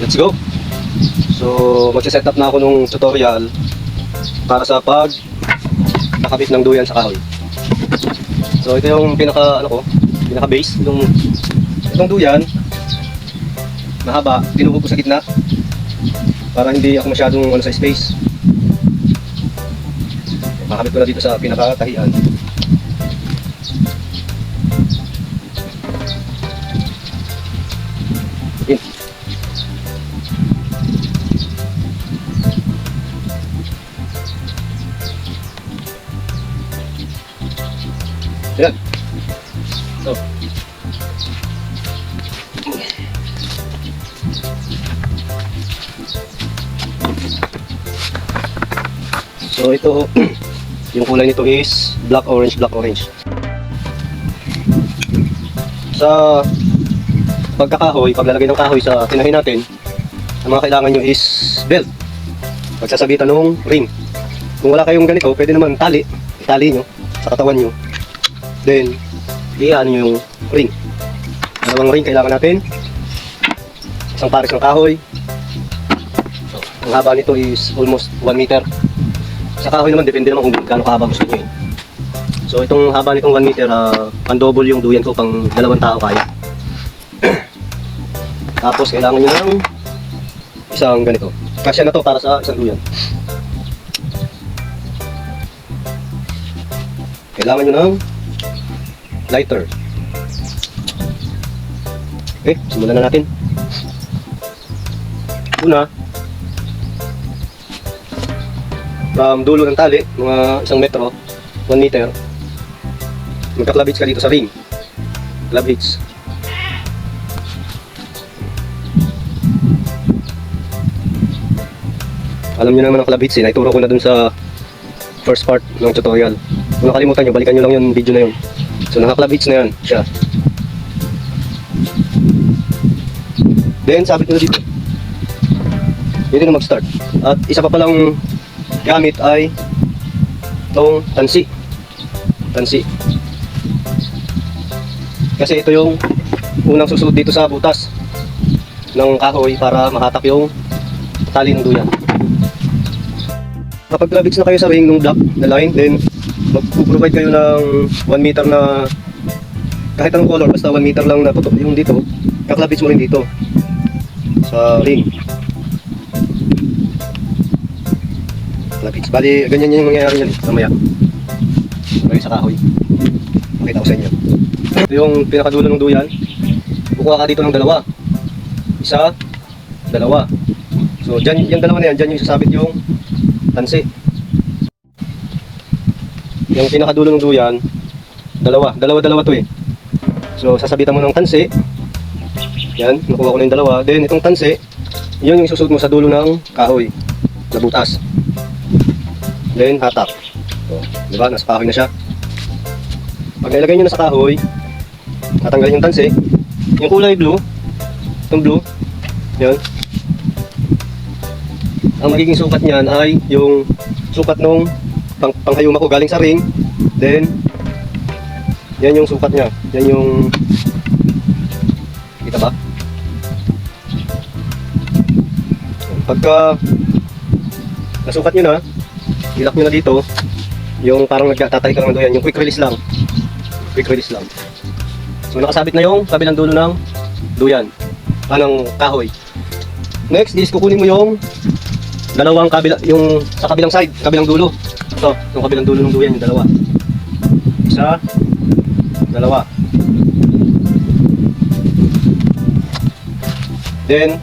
Let's go! So, magsiset up na ako nung tutorial para sa nakabit ng duyan sa kahoy. So, ito yung pinaka base itong duyan. Mahaba, tinuhog ko sa gitna para hindi ako masyadong sa space. Makabit ko na dito sa pinakatahian. In. Yan. So ito, yung kulay nito is black orange. Sa pagkakahoy, paglalagay ng kahoy sa tinahin natin, ang mga kailangan nyo is belt. Pagsasabitan ng ring. Kung wala kayong ganito, pwede naman itali nyo sa katawan nyo. Then, iyan nyo yung ring. Dalawang ring kailangan natin. Isang pares ng kahoy. So, ang haba nito is almost 1 meter. Sa kahoy naman, depende naman kung gaano kahaba gusto nyo eh. So itong haba nitong 1 meter, pan-double yung duyan ko, pang 2 tao kaya. Tapos kailangan nyo ng isang ganito. Kasya na to para sa isang duyan. Kailangan nyo ng lighter. Okay, simulan na natin. Una, from dulo ng tali, mga 1 metro, 1 meter, magka-club hitch ka dito sa ring. Club hitch. Alam nyo naman ang club hitch eh, naituro ko na dun sa first part ng tutorial. Kung nakalimutan nyo, balikan nyo lang yung video na yun. So naka-club hitch na yan siya. Then sabit nyo na dito. Pwede na mag-start. At isa pa palang gamit ay itong tansi. Kasi ito yung unang susunod dito sa butas ng kahoy para mahatak yung tali ng duyan. Kapag grabits na kayo sa ring ng block na line, then mag-provide kayo ng 1 meter na kahit anong color, basta 1 meter lang na tutok yung dito, kaklabits mo rin dito sa ring. Bali, ganyan yung mangyayari yan mamaya. Lagay sa kahoy. Pakita ko sa inyo. Ito yung pinakadulo ng duyan. Kukuha ka dito ng 2. Isa, 2. So, dyan, yung 2 na yan, dyan yung sasabit yung tansi. Yung pinakadulo ng duyan, 2 to eh. So, sasabitan mo ng tansi. Yan, nakuha ko na yung 2. Then, itong tansi, yun yung isusuot mo sa dulo ng kahoy na butas. Then hatak. So, diba? Nasa kahoy na siya. Pag nailagay nyo na sa kahoy, tatanggalin yung tansi. Yung kulay blue, itong blue, yan. Ang magiging sukat niyan ay yung sukat nung panghayuma ko galing sa ring. Then, yan yung sukat niya. Yan yung, kita ba? Pagka nasukat nyo na, ilak nyo na dito yung parang nagtatahi ka ng duyan, yung quick release lang. So nakasabit na yung kabilang dulo ng duyan, ng kahoy. Next is kukunin mo yung yung sa kabilang side, kabilang dulo. Ito, yung kabilang dulo ng duyan, yung 2. Isa, 2. Then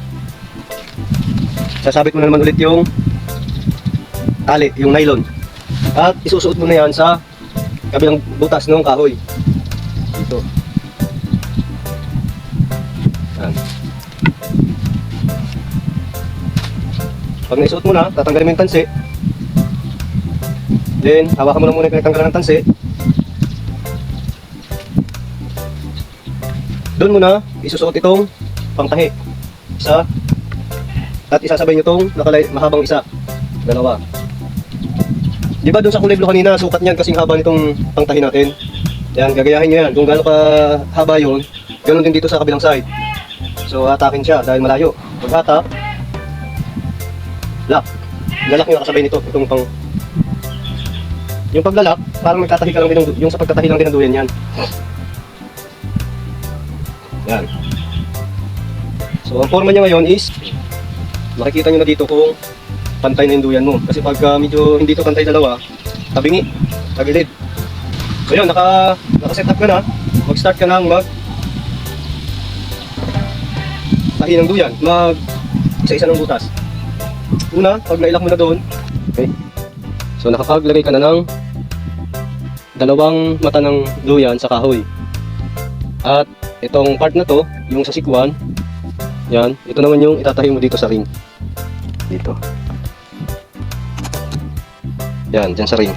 sasabit mo na naman ulit yung tali, yung nylon. At isusuot mo na yan sa kabilang butas ng kahoy. Dito. Yan. Pag naisuot mo na, tatanggalin mo yung tansi. Then, hawakan mo na muna yung pinagtanggalan ng tansi. Doon mo na isusuot itong pangtahi. Isa. At isasabay nyo itong mahabang isa. 2. Di ba doon sa kulay blue kanina, sukat niyan kasing haba nitong pangtahi natin. Yan, gagayahin nyo yan. Kung gaano ka haba yun, ganoon din dito sa kabilang side. So, atakin siya dahil malayo. Pagkatap, lock. Lalak nyo nakasabay nito. Itong pang... Yung paglalak, parang magtatahi ka lang din yung sa pagtatahi lang din ng duyan yan. Yan. So, ang forma niya ngayon is, makikita nyo na dito kung pantay na yung duyan mo. Kasi pag medyo hindi to pantay dalawa, tabingi, tagilid. So yun, naka-set up ka na, mag-start ka na tahi ng duyan, isa-isa ng butas. Una, pag nailak mo na doon, okay. So nakapaglagay ka na ng dalawang mata ng duyan sa kahoy. At itong part na to, yung sa sikwan, yan, ito naman yung itatahi mo dito sa ring. Dito. Yan, dyan sa ring.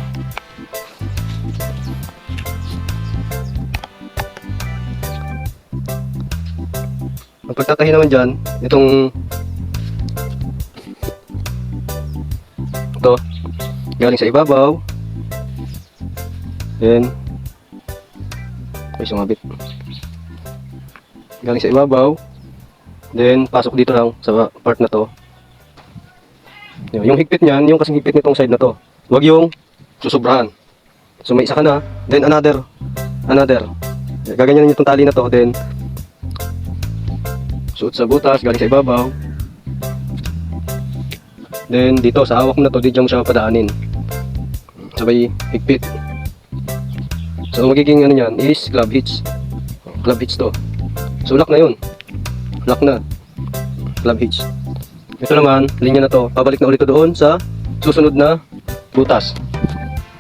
Ang pagtatahi naman dyan, itong ito, galing sa ibabaw, then ay sumabit, galing sa ibabaw, then pasok dito lang sa part na to. Yung higpit nyan, yung kasing higpit nitong side na to, huwag yung susubrahan. So may isa ka na, then another, gaganyanin yung tali na to, then suot sa butas, galing sa ibabaw. Then dito sa hawak mo na to, di dyan mo siya padaanin. Sabay higpit. So magiging ano yan is club hitch. Club hitch to. So lock na yun. Lock na. Club hitch. Ito naman, linya na to. Pabalik na ulit to doon sa susunod na butas.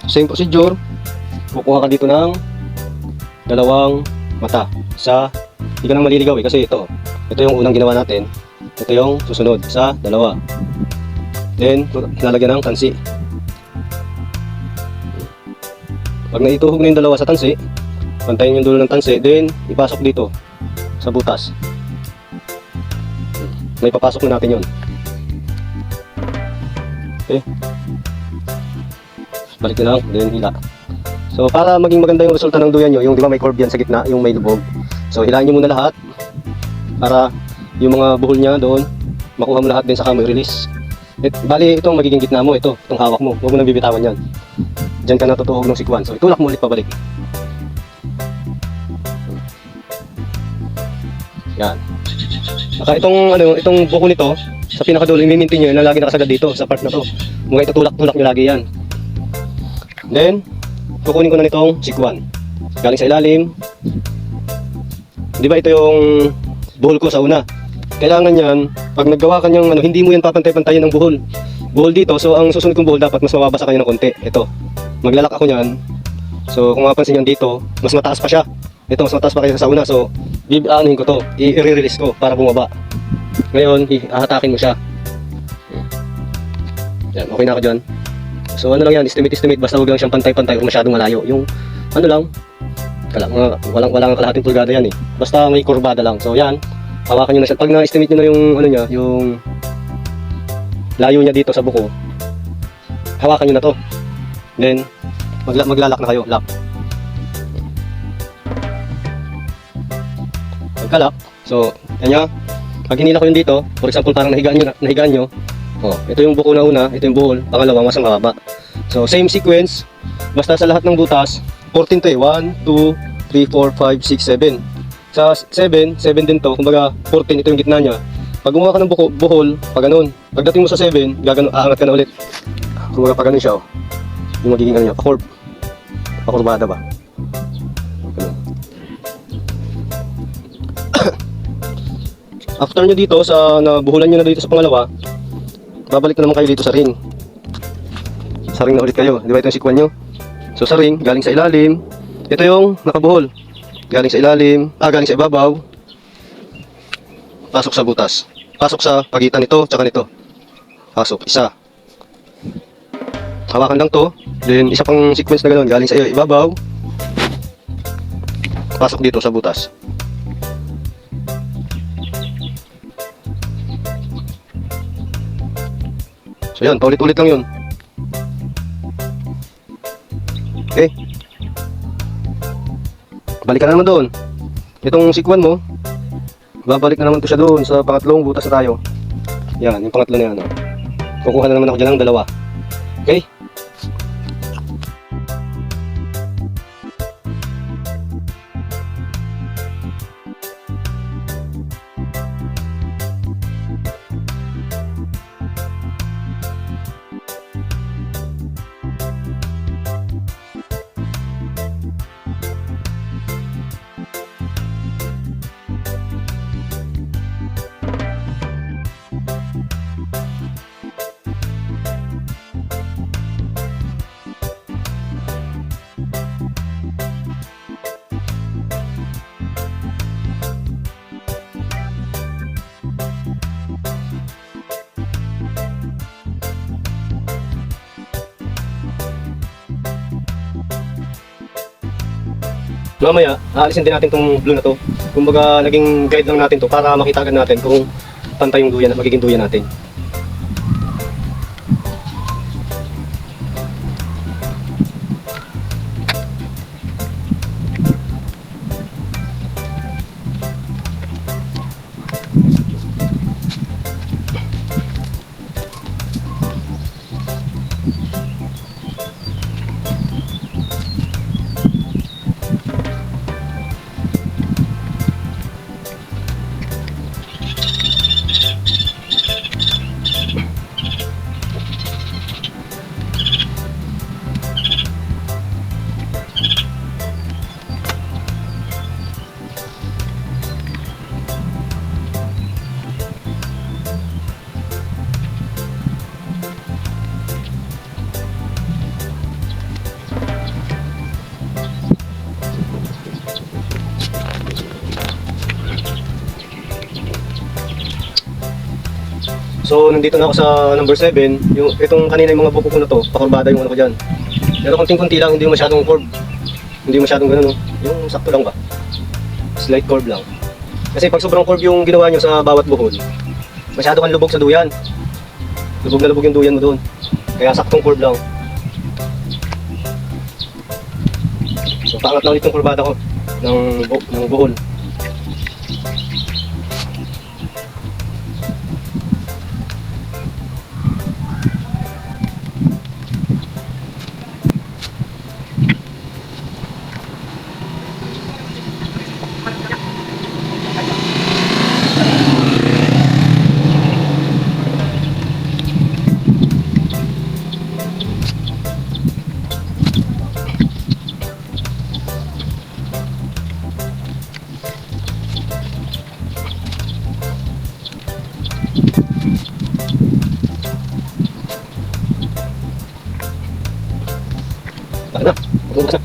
Same procedure. Kukuha ka dito ng dalawang mata. Hindi ka nang maliligaw kasi ito yung unang ginawa natin. Ito yung susunod sa dalawa. Then, lalagyan ng tansi. Pag naituhog na yung dalawa sa tansi, pantayin yung dulo ng tansi, then ipasok dito sa butas. May papasok na natin yun. Okay. Balik na lang, then hila. So, para maging maganda yung resulta ng duyan nyo, yung di ba may curve yan sa gitna, yung may lubog. So, hilahin nyo muna lahat para yung mga buhol niya doon, makuha mo lahat din saka may release. Bali, itong magiging gitna mo, itong hawak mo. Huwag mo nang bibitawan yan. Diyan ka natutuhog ng sikwan. So, itulak mo ulit pabalik. Yan. Saka itong buko nito, sa pinakadulo, imimintin nyo yun na lagi nakasagad dito, sa part na to. Mga itutulak-tulak nyo lagi yan. Then, kukunin ko na nitong sikwan. Galing sa ilalim. Di ba ito yung buhol ko sa una? Kailangan yan, pag naggawa ka niyang hindi mo yan papantay-pantayin ng buhol. Buhol dito, so ang susunod kong buhol dapat mas mababa sa kanya ng konti. Ito, maglalak ako niyan. So kung mapapansin niyan dito, mas mataas pa siya. Ito, mas mataas pa kaysa sa una. So, aanuhin ko to, i-release ko para bumaba. Ngayon, hahatakin mo siya. Yan, okay na ako dyan. So ano lang yan, estimate, basta huwag lang siyang pantay-pantay o masyadong malayo. Yung walang kalahating pulgada yan eh. Basta may kurbada lang. So yan, hawakan nyo na siya. Pag na-estimate nyo na yung yung layo niya dito sa buko, hawakan nyo na to. Then, maglalak na kayo. Lock. Pagkalak, so, yan nyo. Pag hinila ko yun dito, for example, parang nahigaan nyo. Oh, ito yung buko na una, ito yung buhol. Pangalawa, mas mababa. So, same sequence. Basta sa lahat ng butas, 14 to eh. 1, 2, 3, 4, 5, 6, 7. Sa 7 din to, kumbaga 14, ito yung gitna niya. Pag gumawa ka ng buhol, pag ganun. Pagdating mo sa 7, aangat ka na ulit. Kumbaga pag ganun siya, oh. Yung magiging ano niya, pakurbada ba? Ganun. After nyo dito, nabuhulan nyo na dito sa pangalawa, babalik na naman kayo dito sa ring. Sa ring na ulit kayo, di ba ito yung sikwan nyo? So sa ring, galing sa ilalim, ito yung nakabuhol. Galing sa ilalim, galing sa ibabaw, pasok sa butas. Pasok sa pagitan nito, tsaka nito. Pasok, isa. Hawakan lang to, then isa pang sequence na gano'n, galing sa ibabaw, pasok dito sa butas. So yan, paulit-ulit lang yun. Okay. Balik ka na naman doon. Itong sikwan mo, babalik na naman to siya doon sa pangatlong butas na tayo. Yan, yung pangatlo na yan. Oh. Kukuha na naman ako dyan ng dalawa. Okay? Mamaya, aalisin din natin tong blue na to. Kumbaga, naging guide lang natin to para makita agad natin kung pantay yung duyan at magiging duyan natin. So, nandito na ako sa number 7. Itong kanina yung mga buko ko na to, pakurbada yung ano ko dyan. Pero konting-kunti lang, hindi masyadong curve. Hindi masyadong ganun, no? Yung sakto lang ba? Slight curve lang. Kasi pag sobrang curve yung ginawa nyo sa bawat buhol, masyado kang lubog sa duyan. Lubog na lubog yung duyan mo doon. Kaya saktong curve lang. So, paangat lang ulit yung kurbada ko ng buhol. Ano? Bukas na.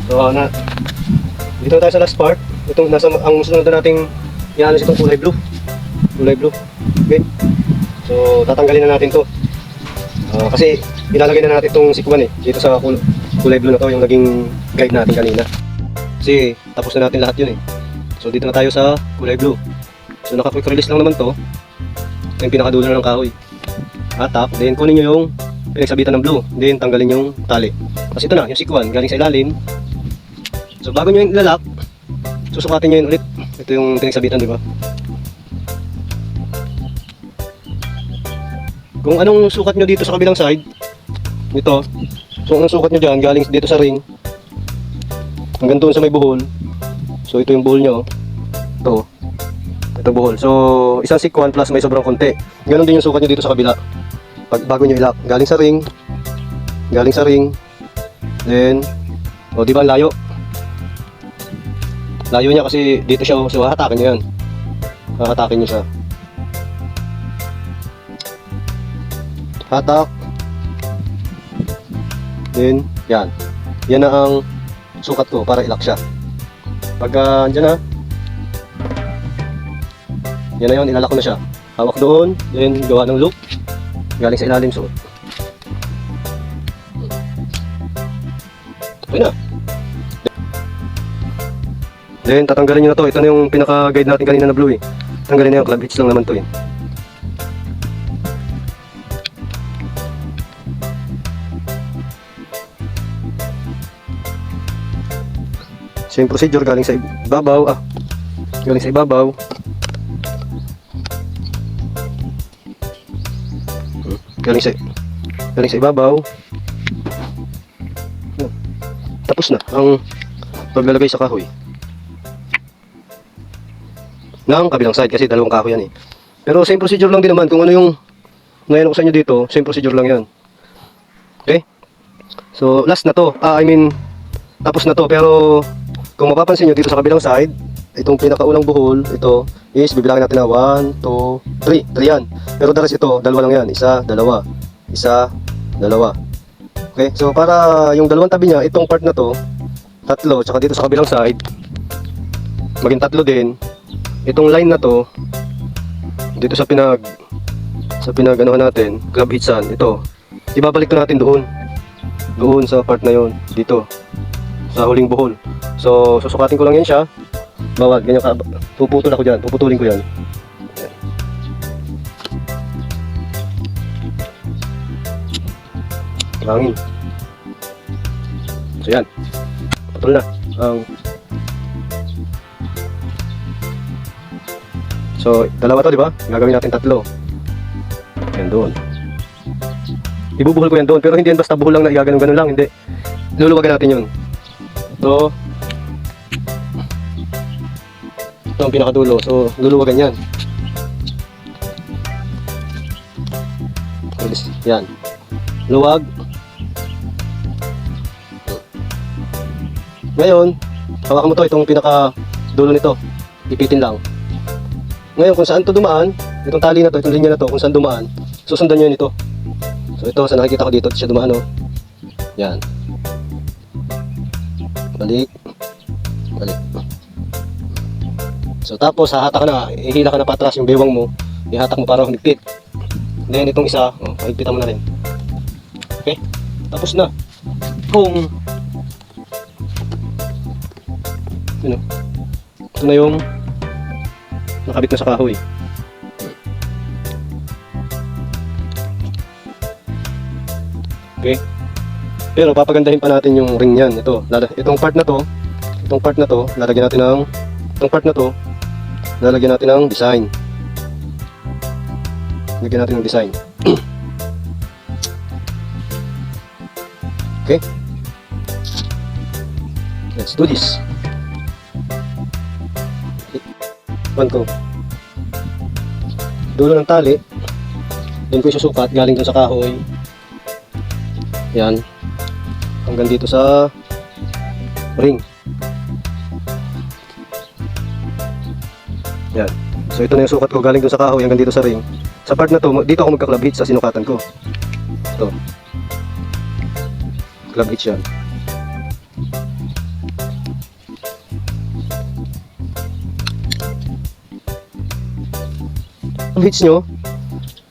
So, dito na tayo sa last part. Itong ang susunod na nating iaano itong kulay blue. Kulay blue. Okay. So, tatanggalin na natin 'to. Kasi ilalagay na natin itong sikwan dito sa kulay blue na 'to, yung naging guide natin kanina. Kasi tapos na natin lahat 'yun So, dito na tayo sa kulay blue. So, naka-quick release lang naman 'to. Ito yung pinakadulo ng kahoy. Atap, then kunin niyo yung pinagsabitan ng blue. Then tanggalin yung tali. Kasi ito na, yung sikwan galing sa ilalim. So bago nyo yung ilalak, susukatin nyo yun ulit. Ito yung pinagsabitan, di ba? Kung anong sukat nyo dito sa kabilang side, ito. So anong sukat nyo dyan, galing dito sa ring, hanggang doon sa may buhol. So ito yung buhol nyo. Ito buhol. So isang sikwan plus may sobrang konti. Ganon din yung sukat nyo dito sa kabila. Bago nyo ilak, galing sa ring, then, di ba layo? Layo niya kasi dito siya, so hahatakin nyo yan. Hahatakin nyo siya. Hatak. Then, yan. Yan na ang sukat ko para ilak siya. Pagka andyan na, yan na yun, ilalak ko na siya. Hawak doon, then gawa ng loop, galing sa ilalim suot. Okay na. Then tatanggalin nyo na to. Ito na yung pinaka-guide natin kanina na blue eh. Tanggalin na yung club hitch lang naman to eh. Same procedure, galing sa ibabaw. Galing sa ibabaw. Galing sa ibabaw. Tapos na ang paglalagay sa kahoy ng kabilang side kasi dalawang kahoy yan eh. Pero same procedure lang din naman kung ano yung ngayon ko sa inyo dito, same procedure lang yan. Okay? So last na to. Tapos na to, pero kung mapapansin nyo dito sa kabilang side, itong pinakaunang buhol, ito is bibilangin natin na 1, 2, 3. 3 yan. Pero the rest ito, dalawa lang yan. Isa, dalawa. Isa, dalawa. Okay? So para yung dalawang tabi niya, itong part na to, tatlo, tsaka dito sa kabilang side, maging tatlo din. Itong line na to, dito sa pinag-anuhan natin, club hitsan, ito, ibabalik to natin doon. Doon sa part na yon, dito. Sa huling buhol. So, susukatin ko lang yan siya. Bawal, ganyan ka. Puputol ako dyan. Puputulin ko yan. Hangin. So, yan. Putol na. So, dalawa to, di ba? Gagawin natin tatlo. Yan doon. Ibubuhol ko yan doon. Pero hindi yan basta buhol lang na igaganon-ganon lang. Hindi. Luluwagan natin yun. Ito ang pinakadulo. So, luluwagan yan. Yan. Luwag. Ngayon, hawakan mo to, itong pinakadulo nito. Ipitin lang. Ngayon, kung saan to dumaan, itong tali na to, itong linya na to, kung saan dumaan, susundan nyo yun ito. So, ito, sa nakikita ko dito, siya dumaan, no? Yan. Balik. So tapos hahatak ka na, ihila ka na patras yung bewang mo, ihatak mo para humigpit. Then itong isa, pahigpitan mo na rin. Okay? Tapos na. Kung ito na yung nakabit na sa kahoy. Okay? Pero papagandahin pa natin yung ring niyan. Itong part na to, lalagyan natin ng design. Lagyan natin ng design. Okay? Let's do this. Ipan ko. Dulo ng tali. Doon ko isusukat galing dun sa kahoy. Yan. Hanggang dito sa ring. Yan. So ito na yung sukat ko galing dun sa kahoy hanggang dito sa ring. Sa part na to, dito ako magka-club hitch sa sinukatan ko. Ito. Club hitch yan. Ang hitch nyo,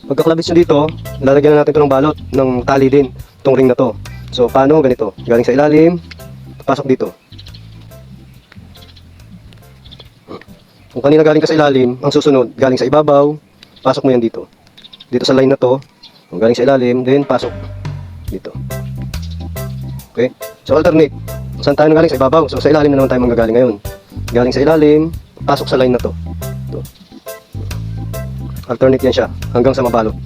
pagka-club hitch nyo dito, lalagyan na natin ito ng balot, ng tali din, itong ring na to. So, paano? Ganito. Galing sa ilalim, pasok dito. Kung kanina galing ka sa ilalim, ang susunod, galing sa ibabaw, pasok mo yan dito. Dito sa line na to, galing sa ilalim, then pasok dito. Okay? So, alternate. Saan tayo galing? Sa ibabaw. So, sa ilalim na naman tayo manggagaling ngayon. Galing sa ilalim, pasok sa line na to. Ito. Alternate yan siya, hanggang sa mabalot.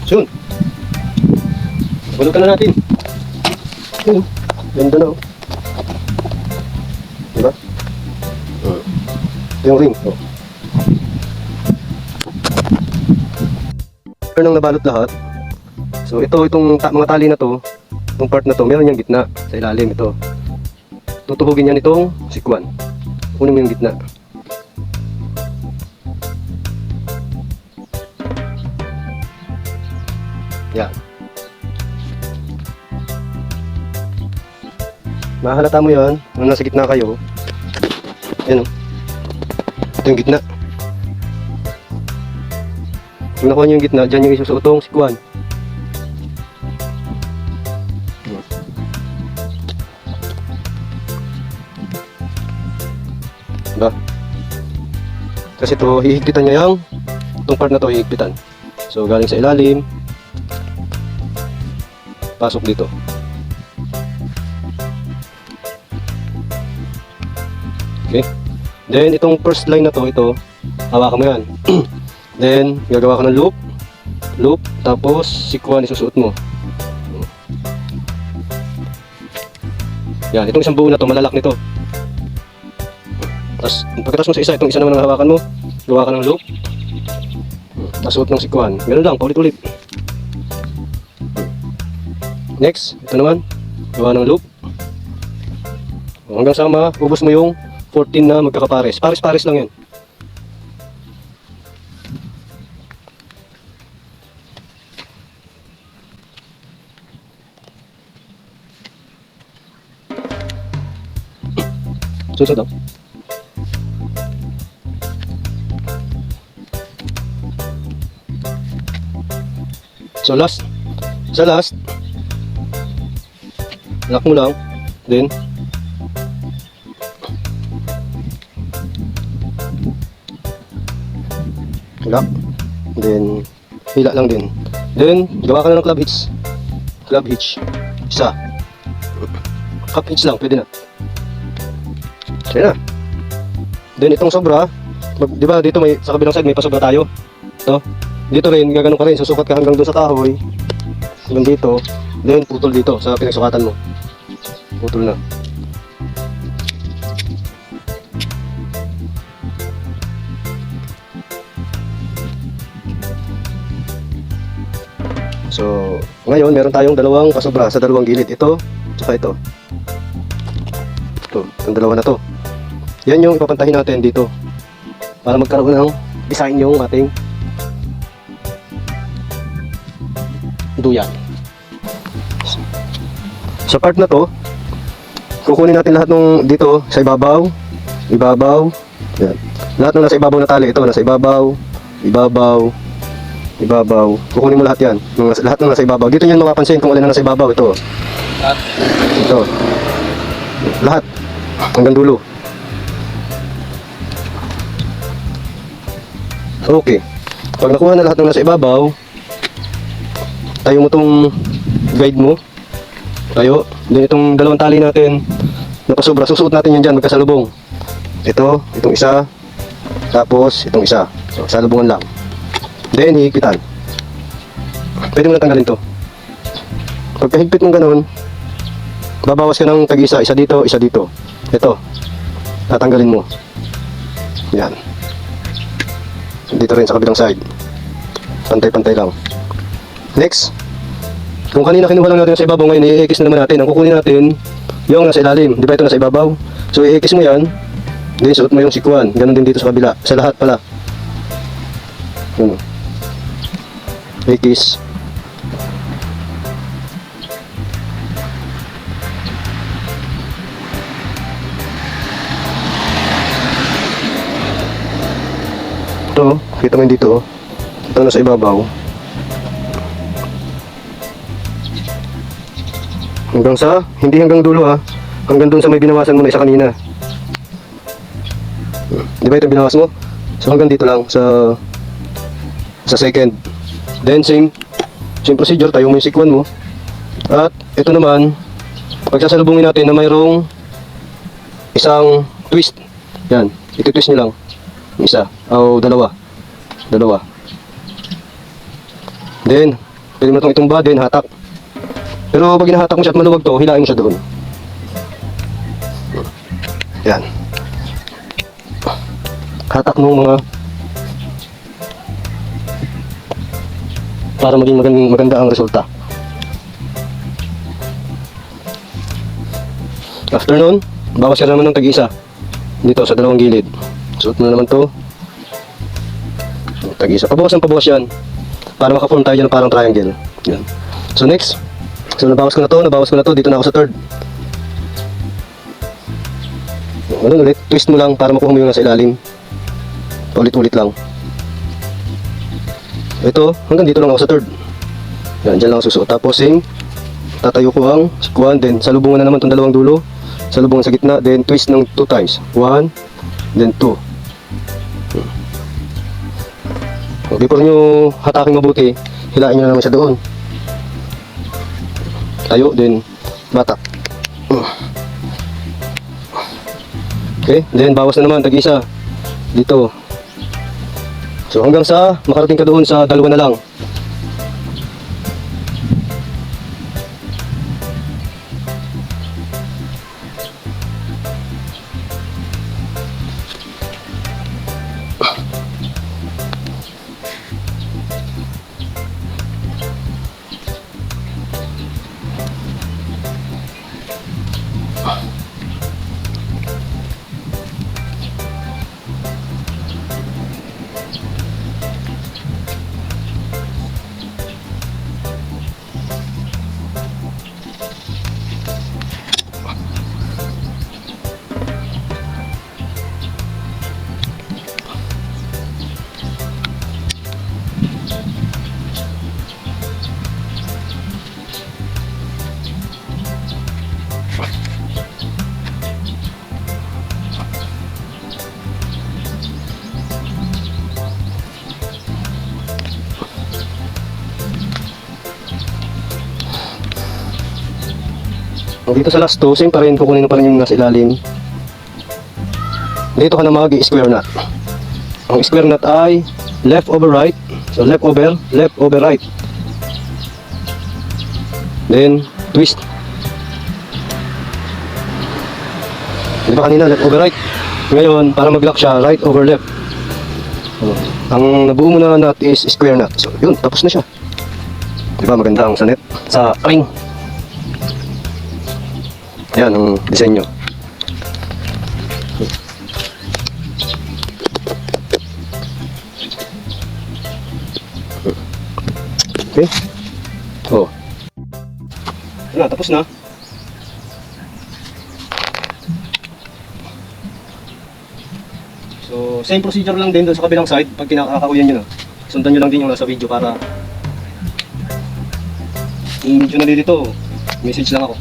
So, yun. Bulutan na natin. Yun. Ganda na, oh. Diba? Ito yung ring. Oh. Nang nabalot lahat. So, itong mga tali na to, itong part na to, meron yung gitna sa ilalim ito. Tutuhugin yan itong sikwan. Kunin mo yung gitna. Yan. Mahalata mo yan nung nasa gitna kayo. Yan, oh. Ito yung gitna. Kung nakuha nyo yung gitna, dyan yung isusuotong sikwan. Diba? Kasi ito, hihigpitan niya yung itong part na to, hihigpitan. So, galing sa ilalim, pasok dito. Okay? Then, itong first line na to, ito, hawakan mo yan. Then, gagawa ka ng loop, tapos sikwan isusuot mo. Yan, itong isang buo na to, malalak nito. Tapos, pagkatapos mo sa isa, itong isa naman ang hawakan mo, gawa ka ng loop, tapos suot ng sikwan. Ganun lang, paulit-ulit. Next, ito naman, gawa ng loop. Hanggang sa maubos mo yung 14 na magkakapares. Pares-pares lang yan. Susod daw. So sa last, lock mo lang, then lock, then hila lang din, then gawa ka na ng club hitch, isa, cup hitch lang, pwede na. Kaya na. Then itong sobra, di ba dito may sa kabilang side may pasobra tayo. To. Dito rin gaganon ka rin, susukat ka hanggang doon sa kahoy. Hanggang dito, then putol dito sa pinagsukatan mo. Putol na. So, ngayon meron tayong dalawang pasobra sa dalawang gilid. Ito, tsaka ito. Ito, itong dalawa na to. Yan yung ipapantahin natin dito para magkaroon ng design yung ating duyan. Sa part na to, kukunin natin lahat ng dito sa ibabaw, yan. Lahat ng nasa ibabaw na tali, ito nasa ibabaw, kukunin mo lahat yan, lahat ng nasa ibabaw. Dito nyo mapapansin kung alin na nasa ibabaw, ito, lahat, hanggang dulo. Okay, pag nakuha na lahat ng nasa ibabaw, tayo mo itong guide mo, tayo, then itong dalawang tali natin na pasobra, susuot natin yan dyan, magkasalubong. Ito, itong isa, tapos itong isa, so salubungan lang, then hihigpitan. Pwede mo na tanggalin to. Pagkahigpit mong ganun, babawas ka ng tag-isa, isa dito, ito, tatanggalin mo, yan, dito rin sa kabilang side, pantay-pantay lang. Next, kung kanina kinuha lang natin sa ibabaw, ngayon i-ekis na naman natin. Ang kukunin natin yung nasa ilalim, di ba ito nasa ibabaw? So i-ekis mo yan, then suot mo yung sikwan. Ganon din dito sa kabila, sa lahat pala. Ekis. Ito, kita mo yun dito, ito nasa ibabaw. Hanggang sa, hindi hanggang dulo ha, hanggang dun sa may binawasan mo na isa kanina. Di ba ito binawas mo? So hanggang dito lang sa second. Then same procedure, tayo mo yung sikwan mo. At ito naman, pagsasalubungin natin na mayroong isang twist. Yan, iti-twist nyo lang. Isa, o dalawa. Then, Pwede mo itong itumba, then hatak. Pero pag hinahatak mo siya at maluwag to, hilain mo siya doon. Yan. Hatak ng mga para maging maganda ang resulta. After nun, bawas ka naman ng tag-isa dito sa dalawang gilid. Suot mo na naman to. Tag-isa. Pabawas yan para makaform tayo dyan ng parang triangle. Yan. So next, so nabawas ko na to, dito na ako sa third. Ganun ulit, twist mo lang para makuha mo yung nasa ilalim. Ulit-ulit lang. Ito, hanggang dito lang ako sa third. Yan, dyan lang ako susuot. Tapos tatayo ko ang sikuan, then salubungan na naman itong dalawang dulo. Salubungan sa gitna, then twist ng 2 times. 1, then 2. Before nyo hatakin mabuti, hilain nyo na naman siya doon. Tayo, then batak. Okay, then bawas na naman, tag-isa. Dito. So hanggang sa makarating ka doon sa dalawa na lang. Dito sa last 2, same pa rin, kukunin pa rin yung nasa ilalim. Dito ka na mag-square knot. Ang square knot ay left over right. So left over right. Then twist. Di ba kanina left over right? Ngayon, para mag-lock siya, right over left. Ang nabuo mo na knot is square knot. So yun, tapos na siya. Di ba maganda ang sa net? Sa ring. Yan ang disenyo. Okay. Oh. Yan, tapos na. So, same procedure lang din doon sa kabilang side pag kinakakakuyan nyo na. Sundan nyo lang din yung nasa video para yung medyo nalilito, message lang ako.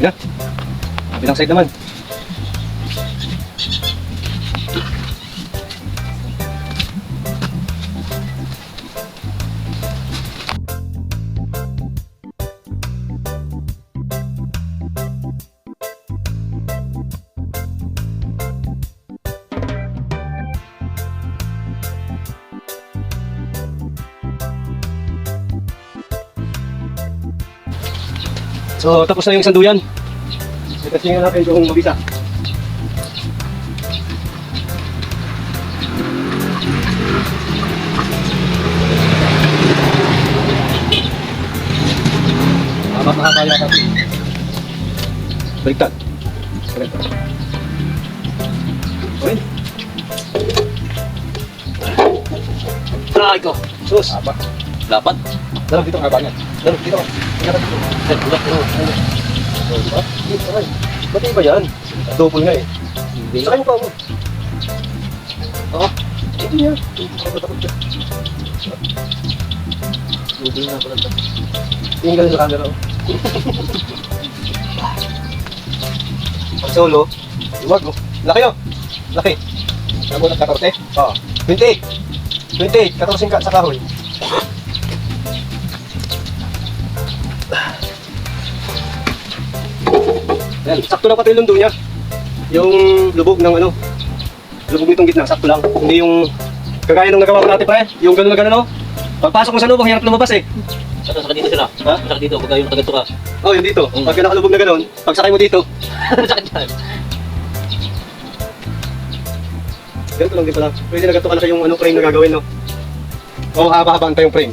Yan. Kabilang side naman. So, tapos na yung sanduyan. Testingin natin kung mabisa. Mahaba yata. Baliktad. Baliktad. Okay. Iko. Sus. Haba. Dapat. Dalam dito haba niya. Dalam dito. Tingnan dito. Diba? Ba't iba yan? Double nga eh. Saka yung pa mo. Oo. Ito yan. Double nga pala ito. Tingin ka sa camera oh. Pag solo, iwag mo. Laki oh. Laki. Saan mo nag-14? Oo. 28. 28. 14 ka sa kahoy. Yan, sakto lang pati yung lundo niya. Yung lubog ng ano, lubog nitong gitna, sakto lang. Hindi yung Kagaya nung nagawa ko dati pre, yung gano'n na gano'n no? Pagpasok mo sa loob, ang hirap lumabas eh. Saka dito sila. Ha? Saka dito, pagka yung taganto ka. Oh, yun dito. Pagka nakalubog na gano'n, pagsakay mo dito, Sakit yan. ganito lang din pala. Pwede na ganito ka na yung ano, frame na gagawin no? O haba-haba pa yung frame.